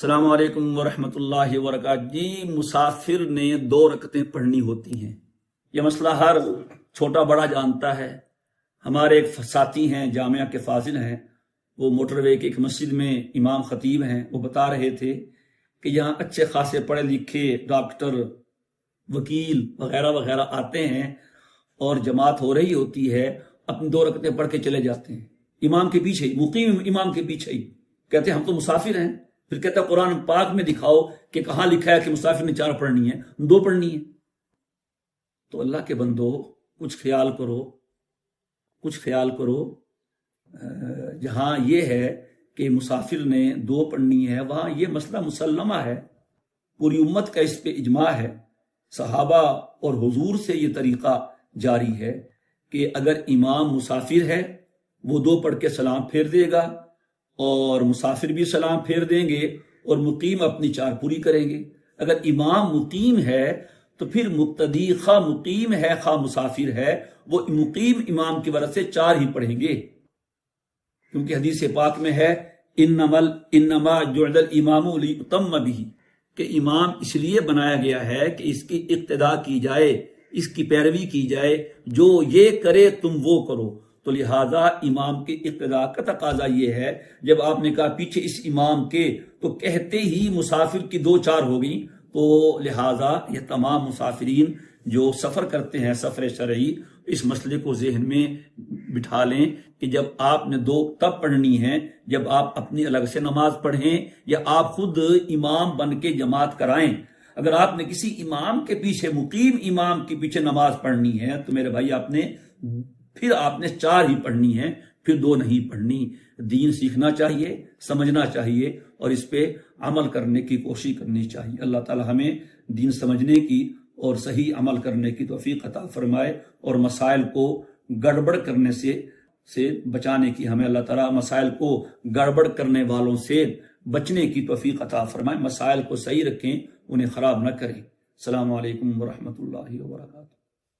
السلام علیکم ورحمۃ اللہ وبرکاتہ۔ جی، مسافر نے 2 رکعتیں پڑھنی ہوتی ہیں، یہ مسئلہ ہر چھوٹا بڑا جانتا ہے۔ ہمارے ایک ساتھی ہیں، جامعہ کے فاضل ہیں، وہ موٹر وے کی ایک مسجد میں امام خطیب ہیں۔ وہ بتا رہے تھے کہ یہاں اچھے خاصے پڑھے لکھے ڈاکٹر، وکیل وغیرہ وغیرہ آتے ہیں اور جماعت ہو رہی ہوتی ہے، اپنی 2 رکعتیں پڑھ کے چلے جاتے ہیں امام کے پیچھے ہی، مقیم امام کے پیچھے ہی۔ کہتے ہیں ہم تو مسافر ہیں۔ پھر کہتا ہے قرآن پاک میں دکھاؤ کہ کہاں لکھا ہے کہ مسافر نے 4 پڑھنی ہے، 2 پڑھنی ہے۔ تو اللہ کے بندو، کچھ خیال کرو۔ جہاں یہ ہے کہ مسافر نے 2 پڑھنی ہے، وہاں یہ مسئلہ مسلمہ ہے، پوری امت کا اس پہ اجماع ہے۔ صحابہ اور حضور سے یہ طریقہ جاری ہے کہ اگر امام مسافر ہے وہ 2 پڑھ کے سلام پھیر دے گا، اور مسافر بھی سلام پھیر دیں گے، اور مقیم اپنی 4 پوری کریں گے۔ اگر امام مقیم ہے تو پھر مقتدی خواہ مقیم ہے خواہ مسافر ہے، وہ مقیم امام کی وجہ سے 4 ہی پڑھیں گے، کیونکہ حدیث پاک میں ہے انما جعل الامام لیؤتم بہ، کہ امام اس لیے بنایا گیا ہے کہ اس کی اقتداء کی جائے، اس کی پیروی کی جائے، جو یہ کرے تم وہ کرو۔ تو لہٰذا امام کی اقتداء کا تقاضا یہ ہے، جب آپ نے کہا پیچھے اس امام کے، تو کہتے ہی مسافر کی 2-4 ہو گئی۔ تو لہٰذا یہ تمام مسافرین جو سفر کرتے ہیں سفر شرعی، اس مسئلے کو ذہن میں بٹھا لیں کہ جب آپ نے 2 تب پڑھنی ہے جب آپ اپنی الگ سے نماز پڑھیں یا آپ خود امام بن کے جماعت کرائیں۔ اگر آپ نے کسی امام کے پیچھے، مقیم امام کے پیچھے نماز پڑھنی ہے تو میرے بھائی آپ نے 4 ہی پڑھنی ہے، پھر 2 نہیں پڑھنی۔ دین سیکھنا چاہیے، سمجھنا چاہیے، اور اس پہ عمل کرنے کی کوشش کرنی چاہیے۔ اللہ تعالی ہمیں دین سمجھنے کی اور صحیح عمل کرنے کی توفیق عطا فرمائے، اور مسائل کو گڑبڑ کرنے سے بچانے کی ہمیں اللہ تعالی مسائل کو گڑبڑ کرنے والوں سے بچنے کی توفیق عطا فرمائے۔ مسائل کو صحیح رکھیں، انہیں خراب نہ کریں۔ السلام علیکم ورحمۃ اللہ وبرکاتہ۔